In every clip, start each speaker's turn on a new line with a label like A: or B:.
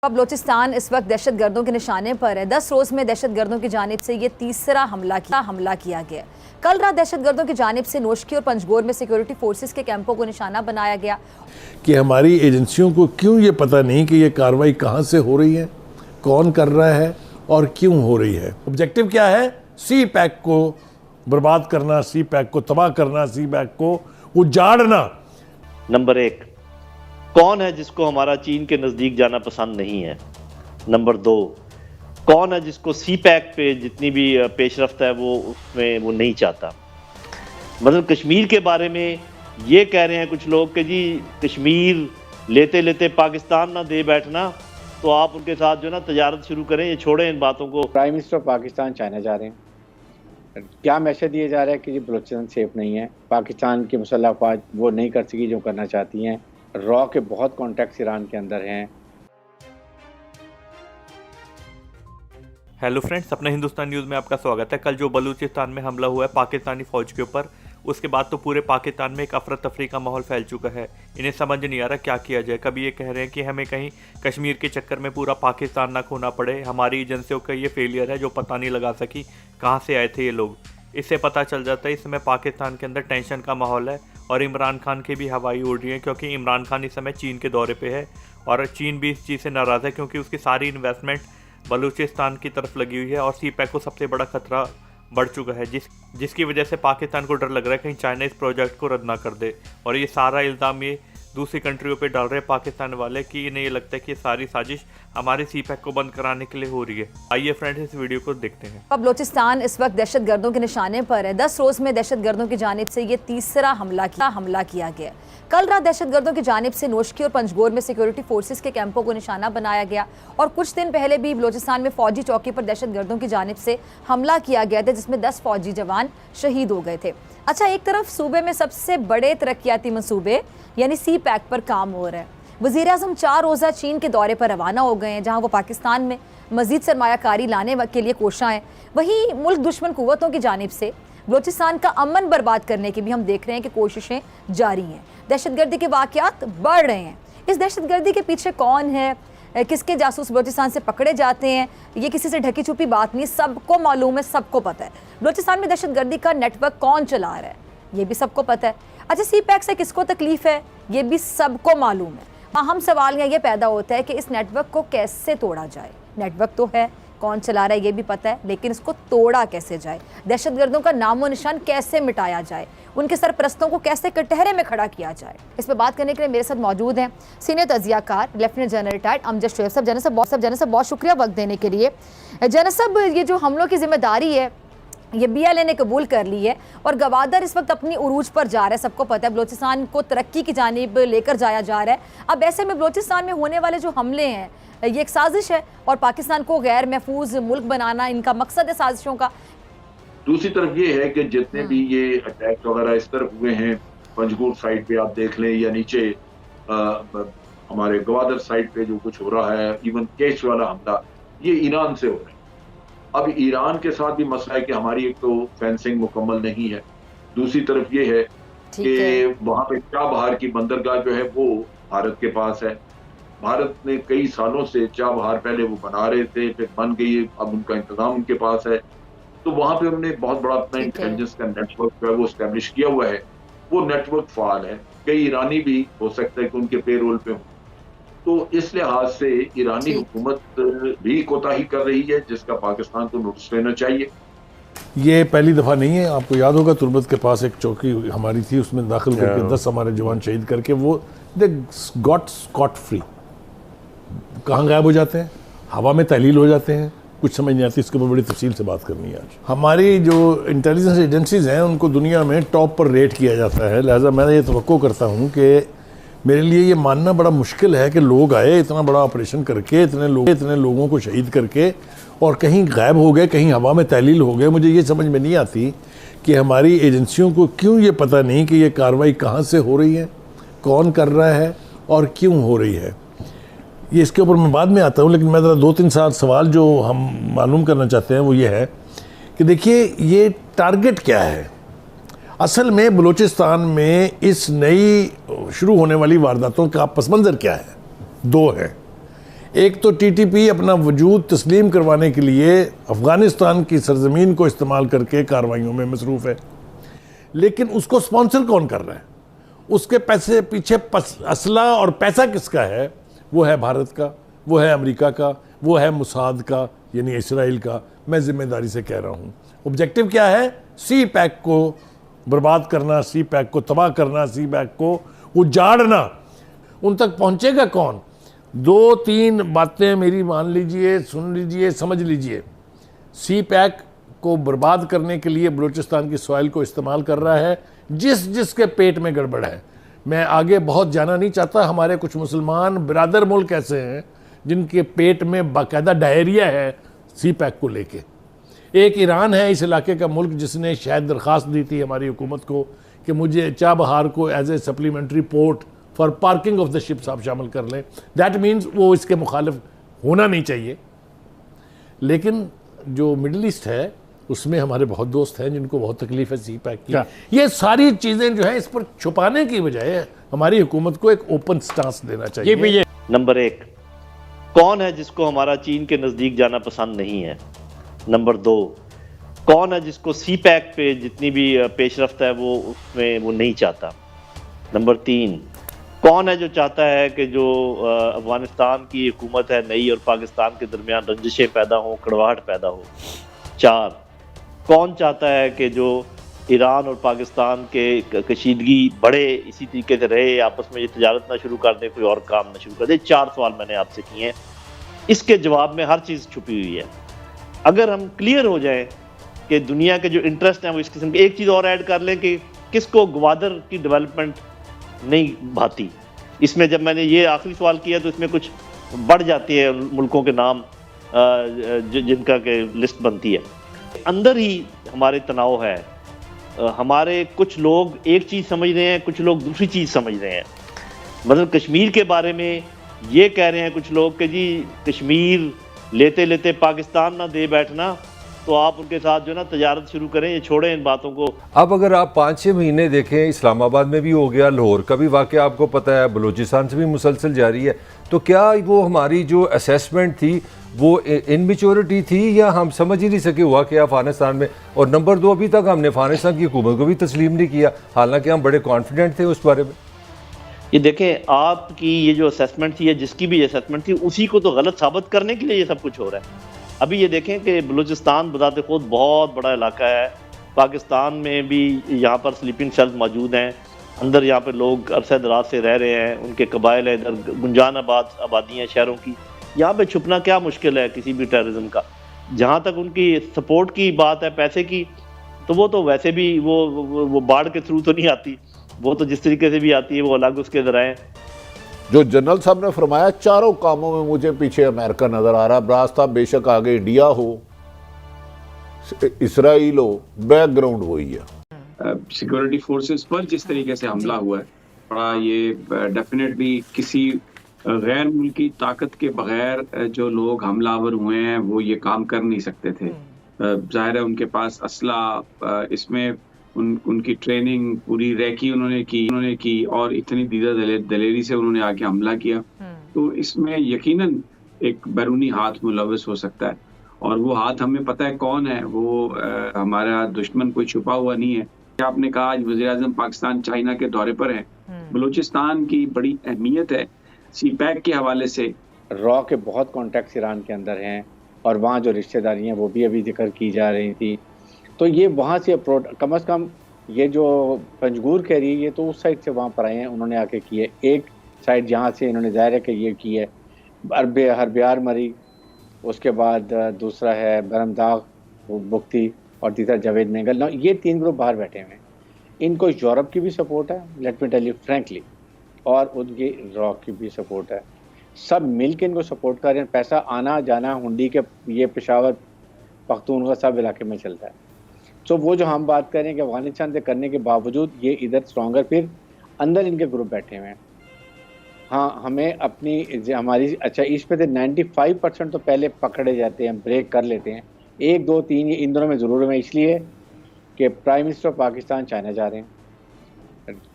A: अब बलोचिस्तान इस वक्त दहशतगर्दों के निशाने पर है। 10 रोज में दहशतगर्दों की जानिब से ये तीसरा हमला किया गया। कल रात दहशतगर्दों की जानिब से नोशकी और पंजगोर में सिक्योरिटी फोर्सेस के कैंपों को निशाना बनाया गया
B: कि हमारी एजेंसियों को क्यों ये पता नहीं कि ये कार्रवाई कहाँ से हो रही है, कौन कर रहा है और क्यों हो रही है। ऑब्जेक्टिव क्या है? सी पैक को बर्बाद करना, सी पैक को तबाह करना, सी पैक को उजाड़ना।
C: नंबर 1, कौन है जिसको हमारा चीन के नज़दीक जाना पसंद नहीं है। नंबर 2, कौन है जिसको सी पैक पे जितनी भी पेशरफ्त है वो उसमें वो नहीं चाहता। मतलब कश्मीर के बारे में ये कह रहे हैं कुछ लोग कि जी कश्मीर लेते लेते पाकिस्तान ना दे बैठना, तो आप उनके साथ जो ना तजारत शुरू करें, ये छोड़ें इन बातों को।
D: प्राइम मिनिस्टर पाकिस्तान चाइना जा रहे हैं, क्या मैसेज दिया जा रहा है कि जी बलूचिस्तान सेफ नहीं है, पाकिस्तान की मुसल्लह अफवाज वो नहीं कर सकी जो करना चाहती हैं, रॉ के बहुत कॉन्टैक्ट्स ईरान के अंदर हैं।
E: हेलो फ्रेंड्स, अपने हिंदुस्तान न्यूज़ में आपका स्वागत है। कल जो बलूचिस्तान में हमला हुआ है पाकिस्तानी फ़ौज के ऊपर, उसके बाद तो पूरे पाकिस्तान में एक अफरा तफरी का माहौल फैल चुका है। इन्हें समझ नहीं आ रहा क्या किया जाए। कभी ये कह रहे हैं कि हमें कहीं कश्मीर के चक्कर में पूरा पाकिस्तान ना खोना पड़े, हमारी एजेंसियों का ये फेलियर है जो पता नहीं लगा सकी कहाँ से आए थे ये लोग। इससे पता चल जाता है इस समय पाकिस्तान के अंदर टेंशन का माहौल है और इमरान खान की भी हवाई उड़ रही है, क्योंकि इमरान खान इस समय चीन के दौरे पे है और चीन भी इस चीज़ से नाराज़ है क्योंकि उसकी सारी इन्वेस्टमेंट बलूचिस्तान की तरफ लगी हुई है और सी पैक को सबसे बड़ा खतरा बढ़ चुका है, जिसकी वजह से पाकिस्तान को डर लग रहा है कहीं चाइना इस प्रोजेक्ट को रद्द ना कर दे। और ये सारा इल्ज़ाम ये दूसरी कंट्रियों पे डाल रहे हैं पाकिस्तान वाले कि इन्हें ये लगता है कि ये सारी साजिश हमारे सी पैक को बंद कराने के लिए हो रही है। आइए फ्रेंड्स इस वीडियो को देखते हैं।
A: अब बलोचिस्तान इस वक्त दहशतगर्दों के निशाने पर है। 10 रोज में दहशतगर्दों की जानिब से ये तीसरा हमला किया गया। कल रात दहशतगर्दों की जानिब से नोशकी और पंजगोर में सिक्योरिटी फोर्सेस के कैंपों को निशाना बनाया गया और कुछ दिन पहले भी बलोचिस्तान में फौजी चौकी पर दहशतगर्दों की जानिब से हमला किया गया था, जिसमें 10 फौजी जवान शहीद हो गए थे। अच्छा, एक तरफ सूबे में सबसे बड़े तरक्याती मंसूबे यानी सी पैक पर काम हो रहा है। वज़ीर आज़म 4 रोज़ा चीन के दौरे पर रवाना हो गए हैं, जहां वो पाकिस्तान में मज़ीद सरमायाकारी लाने के लिए कोशां हैं। वहीं मुल्क दुश्मन कुव्वतों की जानिब से बलूचिस्तान का अमन बर्बाद करने की भी हम देख रहे हैं कि कोशिशें जारी हैं। दहशतगर्दी के वाक़यात बढ़ रहे हैं। इस दहशतगर्दी के पीछे कौन है, किसके जासूस बलूचिस्तान से पकड़े जाते हैं, ये किसी से ढकी छुपी बात नहीं, सबको मालूम है, सबको पता है। बलूचिस्तान में दहशतगर्दी का नेटवर्क कौन चला रहा है ये भी सबको पता है। अच्छा, सी पैक से किसको तकलीफ है ये भी सबको मालूम है। अहम सवाल ये पैदा होता है कि इस नेटवर्क को कैसे तोड़ा जाए। नेटवर्क तो है, कौन चला रहा है ये भी पता है, लेकिन इसको तोड़ा कैसे जाए, दहशतगर्दों का नामो निशान कैसे मिटाया जाए, उनके सरपरस्तों को कैसे कटहरे में खड़ा किया जाए। इस पर बात करने के लिए मेरे साथ मौजूद हैं सीनियर तजियाकार lieutenant general retired Amjad Shoaib साहब। जनरल साहब बहुत शुक्रिया वक्त देने के लिए। जनरल साहब, ये जो हमलों की जिम्मेदारी है ये BLA ने कबूल कर ली है और गवादर इस वक्त अपनी उरूज पर जा रहा है, सबको पता है। बलूचिस्तान को तरक्की की जानिब लेकर जाया जा रहा है। अब ऐसे में बलूचिस्तान में होने वाले जो हमले हैं ये एक साजिश है और पाकिस्तान को गैर महफूज मुल्क बनाना इनका मकसद है साजिशों का।
F: दूसरी तरफ ये है कि जितने भी ये अटैक वगैरह इस तरफ हुए हैं, पंजगुर साइड पे आप देख लें या नीचे हमारे गवादर साइड पे जो कुछ हो रहा है, इवन केश वाला हमला, ये ईरान से हो रहा है। अब ईरान के साथ भी मसला है कि हमारी एक तो फेंसिंग मुकम्मल नहीं है, दूसरी तरफ ये है कि वहां पे चाबहार की बंदरगाह जो है वो भारत के पास है। भारत ने कई सालों से चाबहार पहले वो बना रहे थे, फिर बन गई, अब उनका इंतजाम उनके पास है, तो वहां पे उन्होंने बहुत बड़ा अपना इंटेलिजेंस का नेटवर्क जो है वो एस्टेब्लिश किया हुआ है। वो नेटवर्क फाल है, कई ईरानी भी हो सकता है कि उनके पेरोल पे हो, तो इस लिहाज से ईरानी हुकूमत भी कोताही कर रही है, जिसका पाकिस्तान को नोटिस लेना चाहिए।
B: ये पहली दफ़ा नहीं है। आपको याद होगा तुर्बत के पास एक चौकी हमारी थी, उसमें दाखिल करके 10 हमारे जवान शहीद करके वो दे गॉट स्कॉट फ्री। कहाँ गायब हो जाते हैं? हवा में तहलील हो जाते हैं। कुछ समझ नहीं आती। इसके ऊपर बड़ी तफसील से बात करनी है आज। हमारी जो इंटेलिजेंस एजेंसीज हैं उनको दुनिया में टॉप पर रेट किया जाता है, लिहाजा मैं ये तवक्को करता हूँ कि मेरे लिए ये मानना बड़ा मुश्किल है कि लोग आए इतना बड़ा ऑपरेशन करके, इतने लोगों को शहीद करके और कहीं गायब हो गए, कहीं हवा में तहलील हो गए। मुझे ये समझ में नहीं आती कि हमारी एजेंसियों को क्यों ये पता नहीं कि ये कार्रवाई कहाँ से हो रही है, कौन कर रहा है और क्यों हो रही है। ये इसके ऊपर मैं बाद में आता हूँ, लेकिन मैं ज़रा 2-3 सवाल जो हम मालूम करना चाहते हैं वो ये है कि देखिए ये टारगेट क्या है। असल में बलूचिस्तान में इस नई शुरू होने वाली वारदातों का पस मंज़र क्या है? 2 है। एक तो टीटीपी अपना वजूद तस्लीम करवाने के लिए अफगानिस्तान की सरजमीन को इस्तेमाल करके कार्रवाइयों में मसरूफ़ है, लेकिन उसको स्पॉन्सर कौन कर रहा है, उसके पैसे पीछे असला और पैसा किसका है? वो है भारत का, वो है अमेरिका का, वो है मुसाद का यानी इसराइल का। मैं जिम्मेदारी से कह रहा हूँ, ऑब्जेक्टिव क्या है? सी पैक को बर्बाद करना, सी पैक को तबाह करना, सी पैक को उजाड़ना। उन तक पहुँचेगा कौन? 2-3 बातें मेरी मान लीजिए, सुन लीजिए, समझ लीजिए। सी पैक को बर्बाद करने के लिए बलूचिस्तान की सॉइल को इस्तेमाल कर रहा है जिसके पेट में गड़बड़ है। मैं आगे बहुत जाना नहीं चाहता। हमारे कुछ मुसलमान बिरादर मुल्क ऐसे हैं जिनके पेट में बाकायदा डायरिया है सी पैक को लेके। एक ईरान है इस इलाके का मुल्क जिसने शायद दरख्वास्त दी थी हमारी हुकूमत को कि मुझे चाबहार को as a supplementary port for parking of the ships आप शामिल कर लें। दैट मीन्स वो इसके मुखालिफ होना नहीं चाहिए। लेकिन जो मिडल ईस्ट है उसमें हमारे बहुत दोस्त हैं जिनको बहुत तकलीफ है सी पैक की। ये सारी चीज़ें जो है इस पर छुपाने की बजाय हमारी हुकूमत को एक ओपन स्टांस देना चाहिए।
C: नंबर 1, कौन है जिसको हमारा चीन के नज़दीक जाना पसंद नहीं है? नंबर 2, कौन है जिसको सी पैक पे जितनी भी पेशरफ्त है वो उसमें वो नहीं चाहता? नंबर 3, कौन है जो चाहता है कि जो अफगानिस्तान की हुकूमत है नई और पाकिस्तान के दरमियान रंजिशें पैदा हो, कड़वाहट पैदा हो? 4, कौन चाहता है कि जो ईरान और पाकिस्तान के कशीदगी बढ़े, इसी तरीके से रहे, आपस में ये तजारत ना शुरू कर दें, कोई और काम ना शुरू कर दें? 4 सवाल मैंने आपसे किए हैं, इसके जवाब में हर चीज़ छुपी हुई है। अगर हम क्लियर हो जाएं कि दुनिया के जो इंटरेस्ट हैं वो इस किस्म के, एक चीज़ और ऐड कर लें कि किसको ग्वादर की डेवलपमेंट नहीं भाती। इसमें जब मैंने ये आखिरी सवाल किया तो इसमें कुछ बढ़ जाती है मुल्कों के नाम जिनका के लिस्ट बनती है। अंदर ही हमारे तनाव है। हमारे कुछ लोग एक चीज़ समझ रहे हैं, कुछ लोग दूसरी चीज़ समझ रहे हैं। मतलब कश्मीर के बारे में ये कह रहे हैं कुछ लोग कि जी कश्मीर लेते लेते पाकिस्तान ना दे बैठना, तो आप उनके साथ जो ना तजारत शुरू करें, ये छोड़ें इन बातों को।
G: अब अगर आप 5-6 महीने देखें, इस्लामाबाद में भी हो गया, लाहौर का भी वाक़या आपको पता है, बलूचिस्तान से भी मुसलसल जारी है। तो क्या वो हमारी जो असेसमेंट थी वो इनमेच्योरिटी थी या हम समझ ही नहीं सके हुआ कि अफगानिस्तान में? और नंबर 2, अभी तक हमने अफगानिस्तान की हुकूमत को भी तस्लीम नहीं किया, हालांकि हम बड़े कॉन्फिडेंट थे उस बारे में।
C: ये देखें, आपकी ये जो असेसमेंट थी या जिसकी भी असेसमेंट थी, उसी को तो गलत साबित करने के लिए ये सब कुछ हो रहा है। अभी ये देखें कि बलूचिस्तान बजाते खुद बहुत बड़ा इलाका है। पाकिस्तान में भी यहाँ पर स्लीपिंग सेल्स मौजूद हैं, अंदर यहाँ पर लोग अरसे दराज से रह रहे हैं, उनके कबाइल है, इधर गुंजान आबादी हैं शहरों की। यहाँ पे छुपना क्या मुश्किल है किसी भी टेररिज्म का? जहाँ तक उनकी सपोर्ट की बात है, पैसे की, तो वो तो वैसे भी वो बाढ़ के थ्रू तो नहीं आती, वो तो जिस तरीके से भी आती है वो अलग उसके ज़राए।
H: जो जनरल साहब ने फरमाया, चारों कामों में मुझे पीछे अमेरिका नजर आ रहा। रास्ता बेशक आगे इंडिया हो, इसराइल हो, बैकग्राउंड वही है।
I: सिक्योरिटी फोर्सेस पर जिस तरीके से हमला हुआ है, बड़ा ये डेफिनेटली किसी गैर मुल्की ताकत के बगैर जो लोग हमलावर हुए हैं वो ये काम कर नहीं सकते थे। जाहिर है उनके पास असला, इसमें उनकी ट्रेनिंग पूरी रैकी उन्होंने की और इतनी दीदा दलेरी से उन्होंने आके हमला किया। तो इसमें यकीनन एक बैरूनी हाथ मुलव्वस हो सकता है, और वो हाथ हमें पता है कौन है। वो हमारा दुश्मन कोई छुपा हुआ नहीं है। आपने कहा आज वज़ीर-ए-आज़म पाकिस्तान चाइना के दौरे पर हैं। बलूचिस्तान की बड़ी अहमियत है सी पैक के हवाले से।
D: रॉ के बहुत कॉन्टैक्ट्स ईरान के अंदर हैं और वहाँ जो रिश्तेदारी हैं वो भी अभी जिक्र की जा रही थी। तो ये वहाँ से कम से कम ये जो पंजगूर कह रही है ये तो उस साइड से वहाँ पर आए हैं, उन्होंने आके किए। एक साइड जहाँ से इन्होंने ज़ाहिर है कि ये की है हरबियार मरी, उसके बाद दूसरा है बरमदाग बुख्ती और तीसरा जावेद मेंगल। ना ये 3 ग्रुप बाहर बैठे हुए हैं। इनको यूरोप की भी सपोर्ट है, let me tell you frankly, और उनकी रॉ की भी सपोर्ट है। सब मिल के इनको सपोर्ट कर रहे हैं। पैसा आना जाना हुंडी के ये पेशावर पख्तूनख्वा सब इलाके में चलता है। तो वो जो हम बात कर रहे हैं कि अफगानिस्तान से करने के बावजूद ये इधर स्ट्रॉन्गर, फिर अंदर इनके ग्रुप बैठे हुए हैं। हाँ, हमें अपनी हमारी अच्छा इस पे 95% तो पहले पकड़े जाते हैं, ब्रेक कर लेते हैं। 1, 2, 3 इन दोनों में ज़रूर है, इसलिए कि प्राइम मिनिस्टर पाकिस्तान चाइना जा रहे हैं।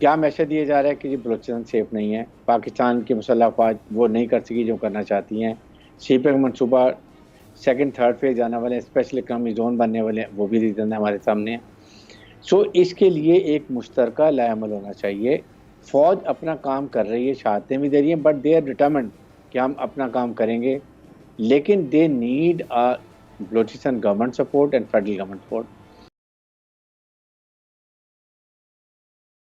D: क्या मैसेज दिया जा रहा है कि जी बलूचिस्तान सेफ नहीं है, पाकिस्तान की मुसल्लह अफवाज वो नहीं कर सकी जो करना चाहती हैं। सीपेक मनसूबा सेकंड थर्ड फेज आने वाले, स्पेशल इकनॉमिक जोन बनने वाले, वो भी रीज़न हमारे सामने है। सो इसके लिए एक मुश्तरका लाएमल होना चाहिए। फ़ौज अपना काम कर रही है, शहादतें भी दे रही हैं, बट दे आर डिटरमिन्ड कि हम अपना काम करेंगे, लेकिन they need Balochistan government support and federal government support.